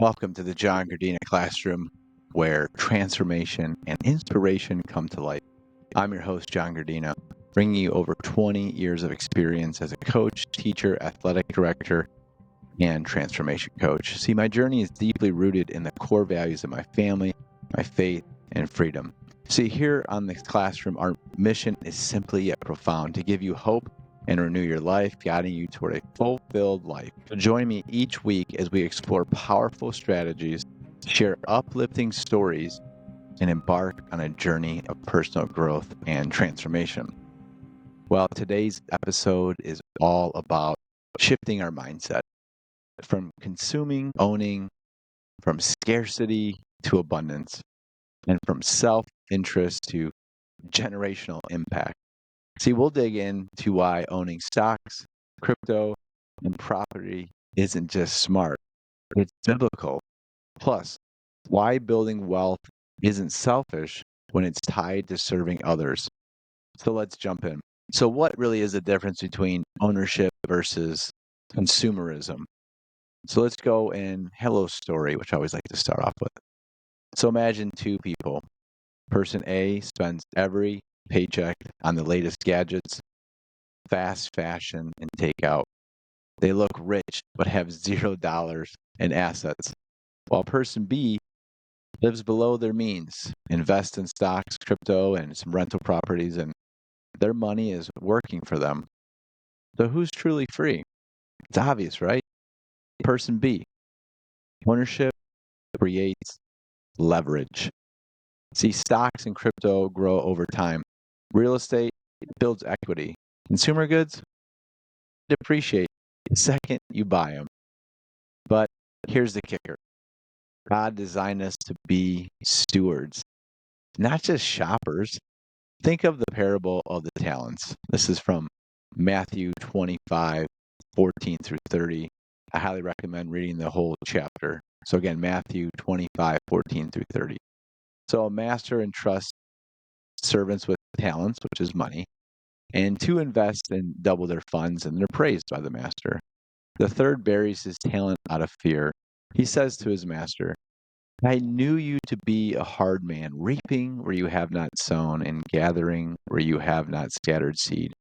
Welcome to the John Grdina classroom, where transformation and inspiration come to life. I'm your host, John Grdina, bringing you over 20 years of experience as a coach, teacher, athletic director, and transformation coach. See, my journey is deeply rooted in the core values of my family, my faith, and freedom. See, here on this classroom, our mission is simply yet profound: to give you hope and renew your life, guiding you toward a fulfilled life. So join me each week as we explore powerful strategies, share uplifting stories, and embark on a journey of personal growth and transformation. Well, today's episode is all about shifting our mindset from consuming, owning, from scarcity to abundance, and from self-interest to generational impact. See, we'll dig into why owning stocks, crypto, and property isn't just smart, it's biblical. Plus, why building wealth isn't selfish when it's tied to serving others. So let's jump in. So, what really is the difference between ownership versus consumerism? So, let's go in Hello Story, which I always like to start off with. So, imagine two people. Person A spends every paycheck on the latest gadgets, fast fashion, and takeout. They look rich but have $0 in assets, while person B lives below their means, invests in stocks, crypto, and some rental properties, and their money is working for them. So who's truly free? It's obvious, right? Person B. Ownership creates leverage. See, stocks and crypto grow over time. Real estate builds equity. Consumer goods depreciate the second you buy them. But here's the kicker: God designed us to be stewards, not just shoppers. Think of the parable of the talents. This is from Matthew 25:14 through 30. I highly recommend reading the whole chapter. So again, Matthew 25:14 through 30. So a master entrusts servants with talents, which is money, and two invest and double their funds, and they're praised by the master. The third buries his talent out of fear. He says to his master, I knew you to be a hard man, reaping where you have not sown, and gathering where you have not scattered seed.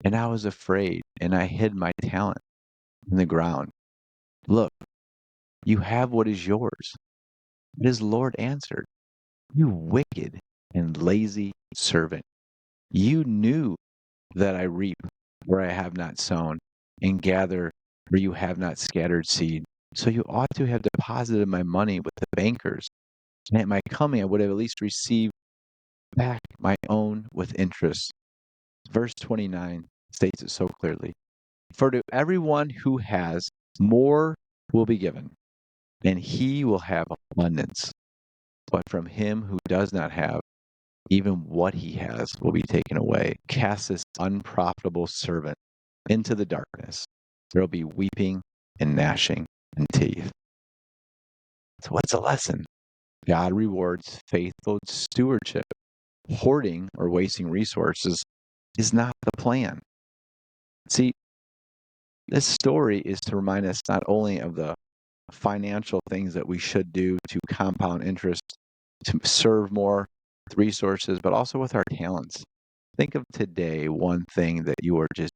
And I was afraid, and I hid my talent in the ground. Look, you have what is yours. But his Lord answered, You wicked and lazy servant. You knew that I reap where I have not sown, and gather where you have not scattered seed. So you ought to have deposited my money with the bankers, and at my coming I would have at least received back my own with interest. Verse 29 states it so clearly. For to everyone who has, more will be given, and he will have abundance. But from him who does not have, even what he has will be taken away. Cast this unprofitable servant into the darkness. There will be weeping and gnashing and teeth. So what's the lesson? God rewards faithful stewardship. Hoarding or wasting resources is not the plan. See, this story is to remind us not only of the financial things that we should do to compound interest, to serve more resources, but also with our talents. Think of today one thing that you are just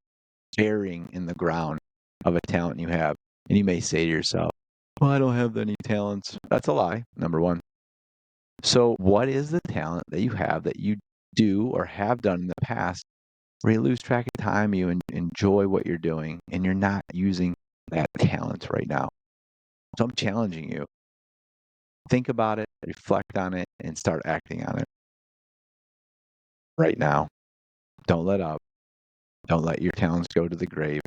burying in the ground of a talent you have. And you may say to yourself, well, I don't have any talents. That's a lie, number one. So, what is the talent that you have that you do or have done in the past where you lose track of time, you enjoy what you're doing, and you're not using that talent right now? So, I'm challenging you. Think about it, reflect on it, and start acting on it right now. Don't let up. Don't let your talents go to the grave.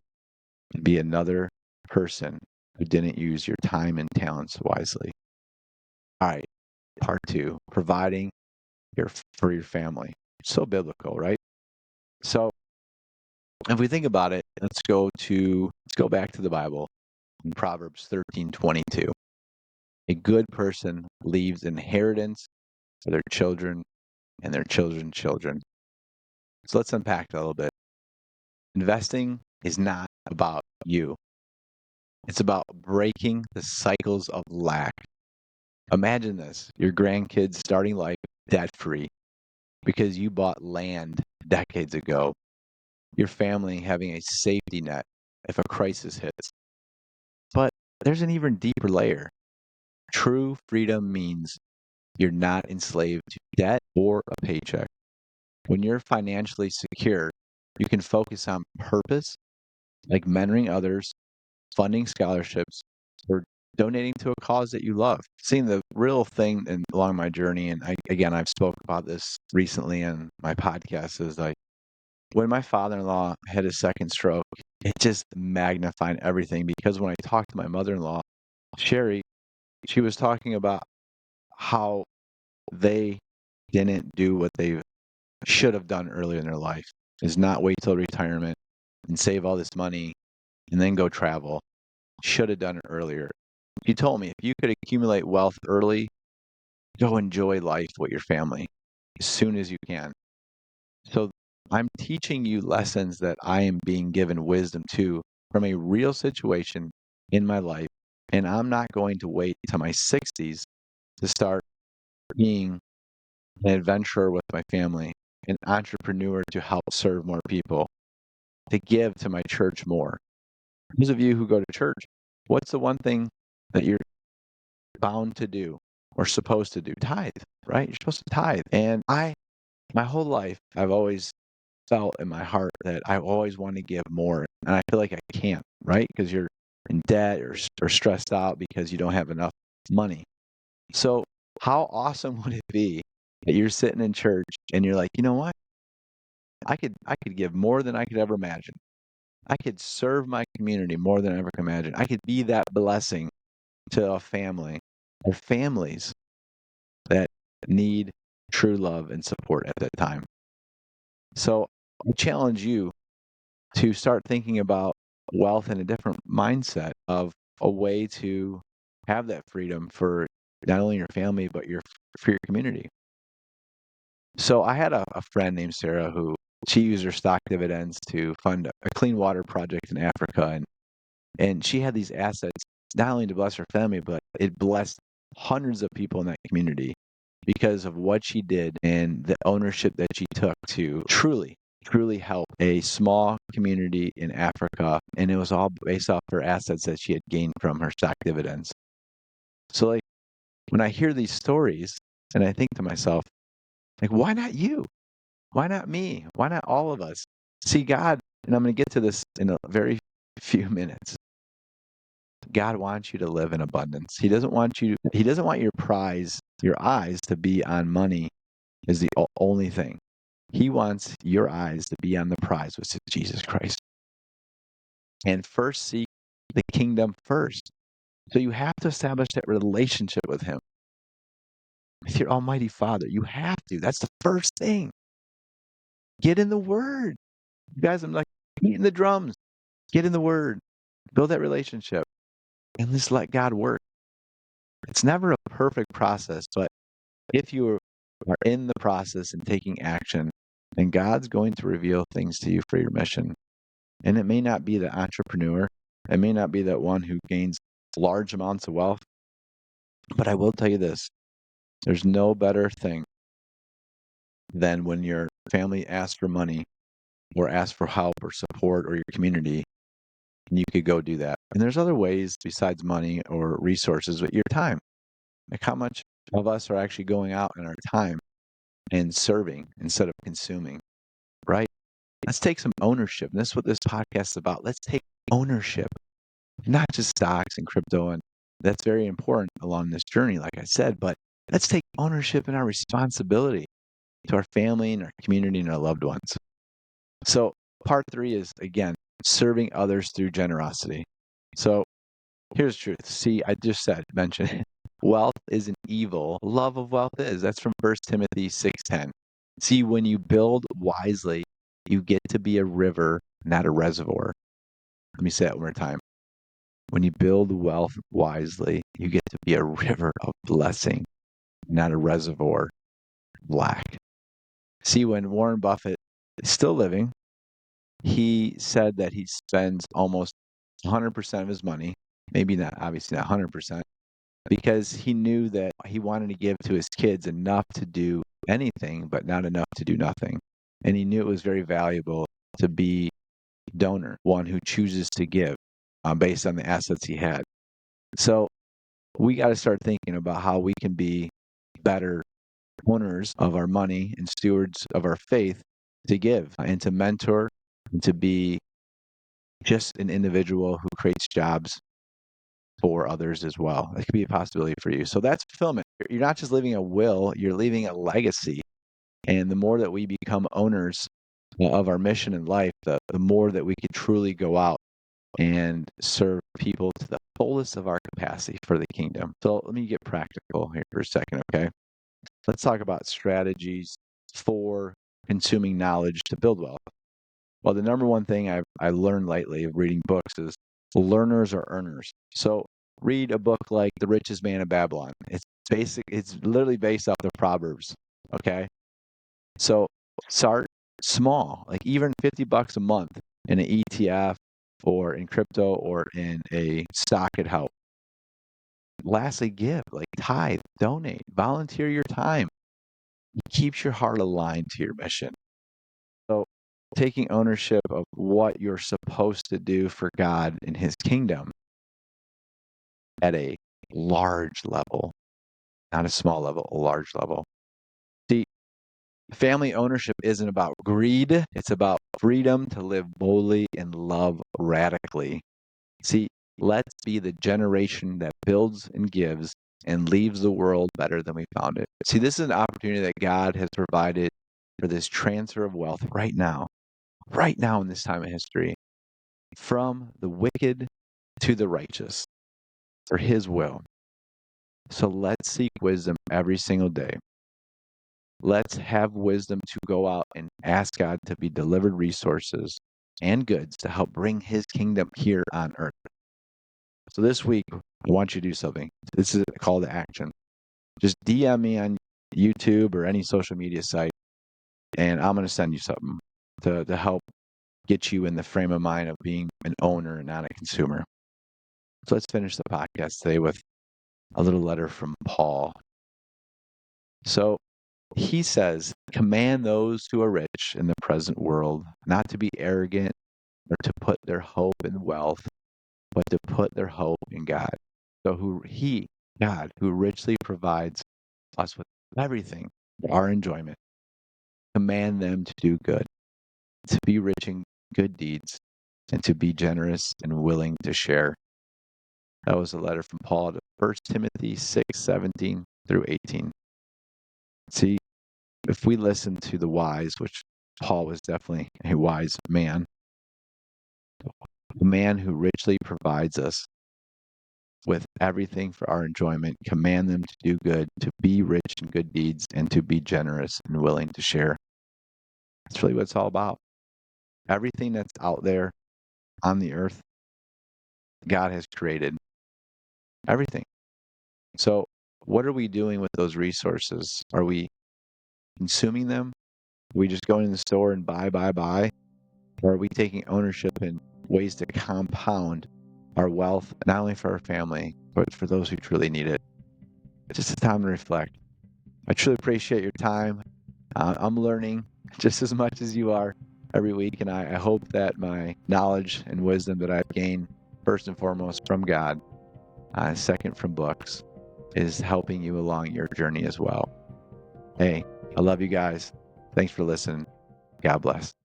Be another person who didn't use your time and talents wisely. All right, part two, providing for your family. So biblical, right? So if we think about it, let's go back to the Bible in Proverbs 13:22. A good person leaves inheritance for their children and their children's children. So let's unpack that a little bit. Investing is not about you. It's about breaking the cycles of lack. Imagine this, your grandkids starting life debt-free because you bought land decades ago. Your family having a safety net if a crisis hits. But there's an even deeper layer. True freedom means you're not enslaved to debt or a paycheck. When you're financially secure, you can focus on purpose, like mentoring others, funding scholarships, or donating to a cause that you love. Seeing the real thing along my journey, and I've spoke about this recently in my podcast, is like when my father-in-law had his second stroke, it just magnified everything because when I talked to my mother-in-law, Sherry, she was talking about how they didn't do what they should have done earlier in their life, is not wait till retirement and save all this money and then go travel. Should have done it earlier. She told me if you could accumulate wealth early, go enjoy life with your family as soon as you can. So I'm teaching you lessons that I am being given wisdom to from a real situation in my life. And I'm not going to wait till my 60s to start being an adventurer with my family, an entrepreneur to help serve more people, to give to my church more. Those of you who go to church, what's the one thing that you're bound to do or supposed to do? Tithe, right? You're supposed to tithe. And my whole life, I've always felt in my heart that I always want to give more. And I feel like I can't, right? Because you're in debt or stressed out because you don't have enough money. So how awesome would it be that you're sitting in church and you're like, you know what? I could give more than I could ever imagine. I could serve my community more than I ever could imagine. I could be that blessing to a family or families that need true love and support at that time. So I challenge you to start thinking about wealth in a different mindset of a way to have that freedom for not only your family, but for your community. So I had a friend named Sarah who she used her stock dividends to fund a clean water project in Africa. And she had these assets not only to bless her family, but it blessed hundreds of people in that community because of what she did and the ownership that she took to truly help a small community in Africa. And it was all based off her assets that she had gained from her stock dividends. So like when I hear these stories and I think to myself, like, why not you? Why not me? Why not all of us? See, God, and I'm going to get to this in a very few minutes. God wants you to live in abundance. He doesn't want your eyes to be on money is the only thing. He wants your eyes to be on the prize, which is Jesus Christ. And first seek the kingdom first. So you have to establish that relationship with him, with your almighty Father. You have to. That's the first thing. Get in the Word. You guys, I'm like beating the drums. Get in the Word. Build that relationship. And just let God work. It's never a perfect process, but if you are in the process and taking action, then God's going to reveal things to you for your mission. And it may not be the entrepreneur. It may not be that one who gains large amounts of wealth. But I will tell you this. There's no better thing than when your family asks for money or asks for help or support or your community, and you could go do that. And there's other ways besides money or resources, but your time. Like how much of us are actually going out in our time and serving instead of consuming, right? Let's take some ownership. And that's what this podcast is about. Let's take ownership, not just stocks and crypto. And that's very important along this journey, like I said, but let's take ownership and our responsibility to our family and our community and our loved ones. So part 3 is, again, serving others through generosity. So here's the truth. See, I just mentioned wealth isn't evil. Love of wealth is. That's from 1 Timothy 6:10. See, when you build wisely, you get to be a river, not a reservoir. Let me say that one more time. When you build wealth wisely, you get to be a river of blessing, not a reservoir of lack. See, when Warren Buffett is still living, he said that he spends almost 100% of his money maybe not, obviously not 100%, because he knew that he wanted to give to his kids enough to do anything, but not enough to do nothing. And he knew it was very valuable to be a donor, one who chooses to give based on the assets he had. So we got to start thinking about how we can be better owners of our money and stewards of our faith to give and to mentor and to be just an individual who creates jobs for others as well. That could be a possibility for you. So that's fulfillment. You're not just leaving a will, you're leaving a legacy. And the more that we become owners of our mission in life, the more that we could truly go out and serve people to the fullest of our capacity for the kingdom. So let me get practical here for a second, okay? Let's talk about strategies for consuming knowledge to build wealth. Well, the number one thing I learned lately of reading books is learners are earners. So read a book like The Richest Man in Babylon. It's literally based off the Proverbs. Okay. So start small, like even $50 a month in an ETF or in crypto or in a stock could help. Lastly, give, like tithe, donate, volunteer your time. It keeps your heart aligned to your mission. So taking ownership of what you're supposed to do for God in his kingdom at a large level, not a small level, a large level. See, family ownership isn't about greed. It's about freedom to live boldly and love radically. See, let's be the generation that builds and gives and leaves the world better than we found it. See, this is an opportunity that God has provided for this transfer of wealth right now in this time of history, from the wicked to the righteous for his will. So let's seek wisdom every single day. Let's have wisdom to go out and ask God to be delivered resources and goods to help bring his kingdom here on earth. So this week, I want you to do something. This is a call to action. Just DM me on YouTube or any social media site, and I'm going to send you something to help get you in the frame of mind of being an owner and not a consumer. So let's finish the podcast today with a little letter from Paul. So he says, command those who are rich in the present world not to be arrogant or to put their hope in wealth, but to put their hope in God. So God, who richly provides us with everything for our enjoyment, command them to do good, to be rich in good deeds, and to be generous and willing to share. That was a letter from Paul to 1 Timothy 6:17 through 18. See, if we listen to the wise, which Paul was definitely a wise man, a man who richly provides us with everything for our enjoyment, command them to do good, to be rich in good deeds, and to be generous and willing to share. That's really what it's all about. Everything that's out there on the earth, God has created. Everything. So what are we doing with those resources? Are we consuming them? Are we just going to the store and buy? Or are we taking ownership in ways to compound our wealth, not only for our family, but for those who truly need it? It's just a time to reflect. I truly appreciate your time. I'm learning just as much as you are every week, and I hope that my knowledge and wisdom that I've gained, first and foremost from God, second from books, is helping you along your journey as well. Hey, I love you guys. Thanks for listening. God bless.